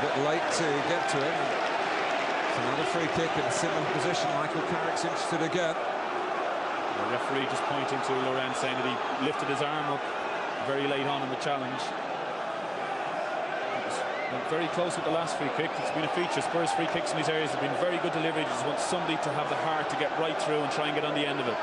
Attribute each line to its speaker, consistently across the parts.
Speaker 1: a bit late to get to him. It's another free kick in a similar position. Michael Carrick's interested again.
Speaker 2: The referee just pointing to Laurent, saying that he lifted his arm up very late on in the challenge. Went very close with the last free kick. It's been a feature. Spurs free kicks in these areas have been very good delivery. Just want somebody to have the heart to get right through and try and get on the end of it.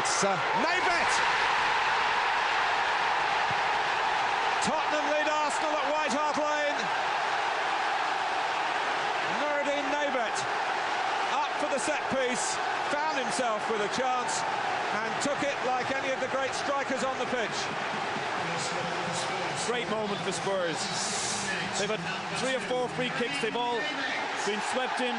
Speaker 1: It's Naybet! Tottenham lead Arsenal at White Hart Lane. Naybet up for the set piece, found himself with a chance and took it like any of the great strikers on the pitch.
Speaker 2: Great moment for Spurs. They've had 3 or 4 free kicks. They've all been swept in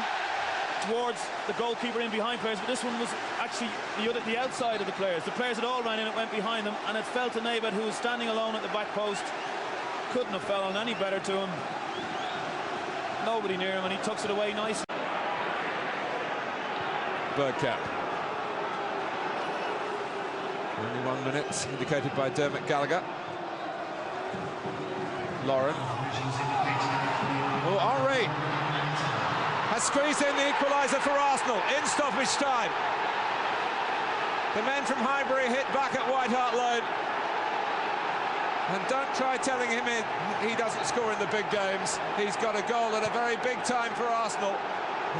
Speaker 2: towards the goalkeeper in behind players, but this one was actually the outside of the players. The players had all ran in, it went behind them, and it fell to Naybet, who was standing alone at the back post. Couldn't have fallen any better to him. Nobody near him, and he tucks it away nicely.
Speaker 1: Bergkamp. Only 1 minute, indicated by Dermot Gallagher. Lauren. Oh, Henry has squeezed in the equaliser for Arsenal in stoppage time. The men from Highbury hit back at White Hart Lane. And don't try telling him he doesn't score in the big games. He's got a goal at a very big time for Arsenal.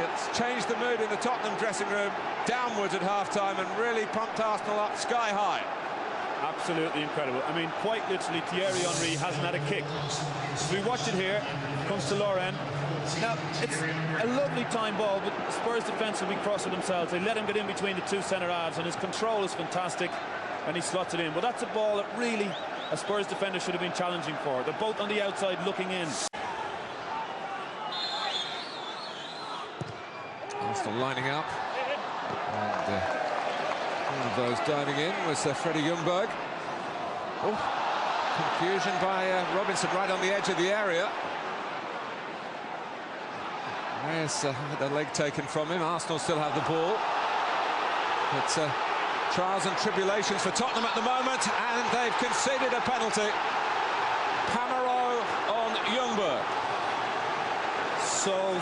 Speaker 1: It's changed the mood in the Tottenham dressing room downwards at half-time and really pumped Arsenal up sky high.
Speaker 2: Absolutely incredible. I mean, quite literally, Thierry Henry hasn't had a kick. As we watch it here, comes to Laurent. Now, it's a lovely time ball, but Spurs defence will be cross with themselves. They let him get in between the 2 centre-halves, and his control is fantastic, and he slots it in. But that's a ball that really a Spurs defender should have been challenging for. They're both on the outside looking in.
Speaker 1: Arsenal lining up. And one of those diving in was Freddie Ljungberg. Oh, confusion by Robinson right on the edge of the area. There's the leg taken from him. Arsenal still have the ball. But trials and tribulations for Tottenham at the moment, and they've conceded a penalty. Pamero on Ljungberg.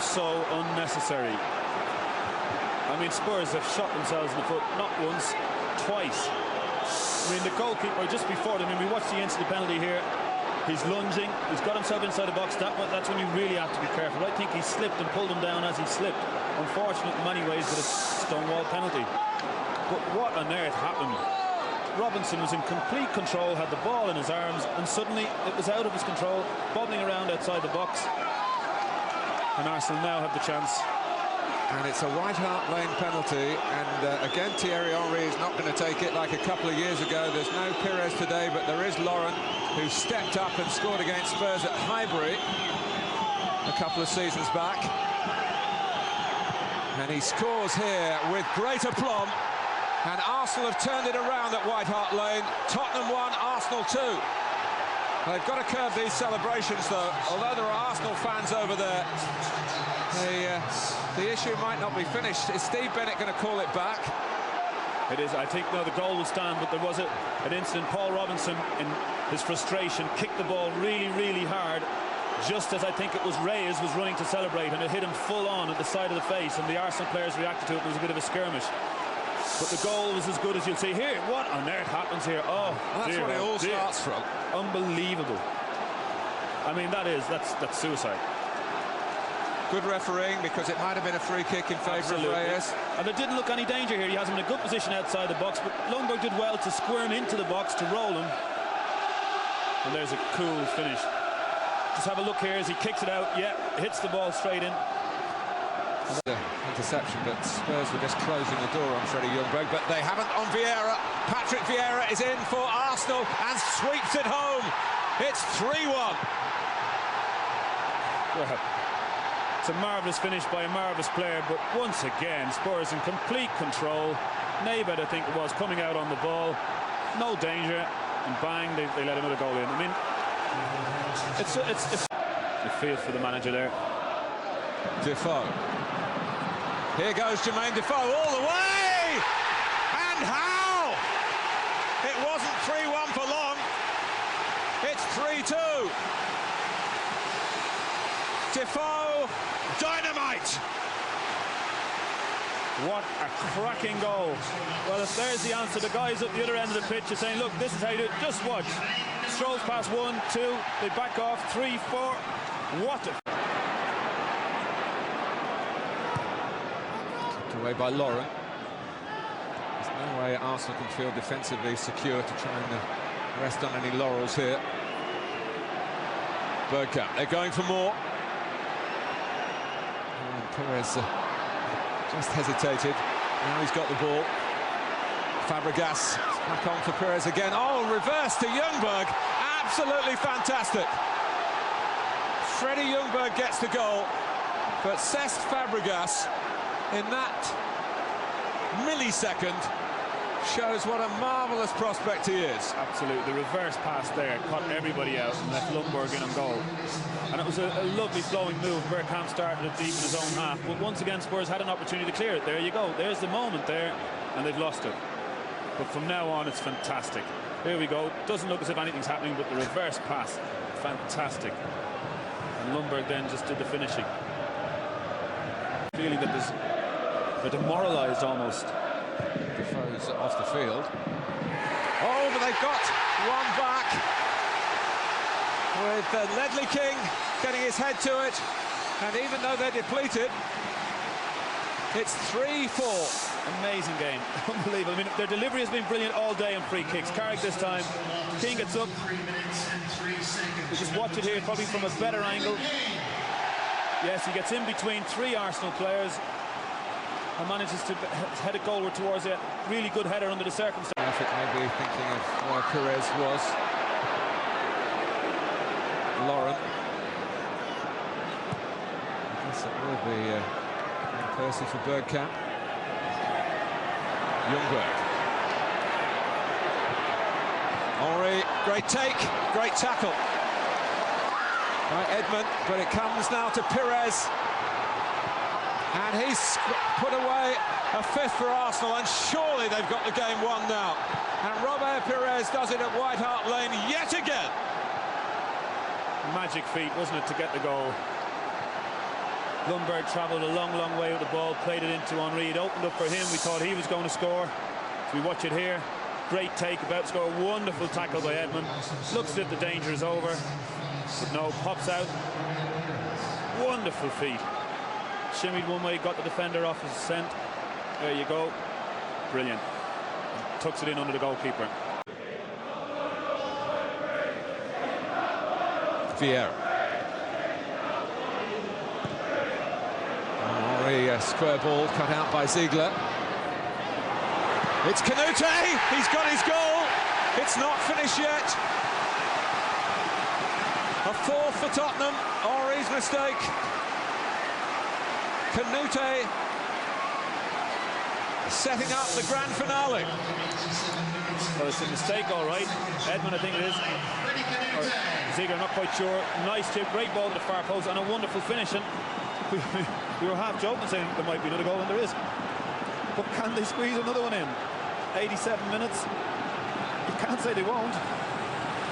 Speaker 2: So unnecessary. I mean, Spurs have shot themselves in the foot not once, twice. I mean, the goalkeeper just before them, I mean, we watched the instant penalty here. He's lunging, he's got himself inside the box. That's when you really have to be careful. I think he slipped and pulled him down as he slipped. Unfortunate in many ways, but a stonewall penalty. But what on earth happened? Robinson was in complete control, had the ball in his arms, and suddenly it was out of his control, bobbling around outside the box. And Arsenal now have the chance.
Speaker 1: And it's a White Hart Lane penalty, and again Thierry Henry is not going to take it like a couple of years ago. There's no Pires today, but there is Laurent, who stepped up and scored against Spurs at Highbury a couple of seasons back. And he scores here with great aplomb, and Arsenal have turned it around at White Hart Lane. Tottenham 1, Arsenal 2. They've got to curb these celebrations, though. Although there are Arsenal fans over there, the issue might not be finished. Is Steve Bennett going to call it back?
Speaker 2: It is. I think, no, the goal will stand, but there was an incident. Paul Robinson, in his frustration, kicked the ball really hard, just as I think it was Reyes was running to celebrate, and it hit him full on at the side of the face, and the Arsenal players reacted to it. There was a bit of a skirmish. But the goal was as good as you'll see here. What on earth happens here? Oh,
Speaker 1: well, that's what it all starts from.
Speaker 2: Unbelievable. I mean, that's suicide.
Speaker 1: Good refereeing, because it might have been a free kick in favour of Reyes.
Speaker 2: And there didn't look any danger here. He has him in a good position outside the box, but Ljungberg did well to squirm into the box to roll him. And there's a cool finish. Just have a look here as he kicks it out. Yeah, hits the ball straight in.
Speaker 1: Interception, but Spurs were just closing the door on Freddie Ljungberg, but they haven't on Vieira. Patrick Vieira is in for Arsenal and sweeps it home. It's 3-1.
Speaker 2: Well, it's a marvellous finish by a marvellous player, but once again, Spurs in complete control. Naybet, I think it was, coming out on the ball. No danger, and bang, they let another goal in. I mean, it feels for the manager there.
Speaker 1: Defoe. Here goes Jermaine Defoe all the way! And how? It wasn't 3-1 for long. It's 3-2. Defoe, dynamite!
Speaker 2: What a cracking goal. Well, if there's the answer, the guys at the other end of the pitch are saying, look, this is how you do it. Just watch. Strolls past 1, 2, they back off, 3, 4. What a...
Speaker 1: Away by Lauren. There's no way Arsenal can feel defensively secure to try and rest on any laurels here. Bergkamp, they're going for more. And Perez just hesitated. Now he's got the ball. Fabregas back on for Perez again. Oh, reverse to Ljungberg. Absolutely fantastic. Freddie Ljungberg gets the goal, but Cesc Fabregas in that millisecond shows what a marvellous prospect he is.
Speaker 2: Absolutely, the reverse pass there caught everybody out and left Ljungberg in on goal. And it was a lovely flowing move. Bergkamp started it deep in his own half, but once again Spurs had an opportunity to clear it. There you go, there's the moment there, and they've lost it. But from now on, it's fantastic. Here we go, doesn't look as if anything's happening, but the reverse pass, fantastic. And Ljungberg then just did the finishing. Feeling that they're demoralised almost.
Speaker 1: Defoe's off the field. Oh, but they've got one back with Ledley King getting his head to it. And even though they're depleted, it's 3-4.
Speaker 2: Amazing game. Unbelievable. I mean, their delivery has been brilliant all day on free kicks. Carrick this time. King gets up. We just watch it here, probably from a better angle. Yes, he gets in between 3 Arsenal players and manages to head it goalward towards it. Really good header under the circumstances.
Speaker 1: Maybe thinking of where Perez was. Lauren. I guess it will be Percy for Bergkamp. Ljungberg. Henry, great take, great tackle by Edmund, but it comes now to Perez. And he's put away a 5th for Arsenal, and surely they've got the game won now. And Robert Perez does it at White Hart Lane yet again.
Speaker 2: Magic feat, wasn't it, to get the goal? Ljungberg travelled a long, long way with the ball, played it into Henry. It opened up for him. We thought he was going to score. So we watch it here. Great take, about to score. Wonderful tackle by Edmund. Looks as if the danger is over. But no, pops out. Wonderful feat. Shimmied one way, got the defender off his scent. There you go. Brilliant. Tucks it in under the goalkeeper.
Speaker 1: Vieira. Henry, a square ball cut out by Ziegler. It's Canute. He's got his goal. It's not finished yet. A 4th for Tottenham. Henry's mistake. Canute setting up the grand finale.
Speaker 2: Well, it's a mistake, all right. Edmund, I think it is. Or Ziegler, not quite sure. Nice tip, great ball to the far post, and a wonderful finish. And we were half joking saying there might be another goal, and there is. But can they squeeze another one in? 87 minutes. You can't say they won't.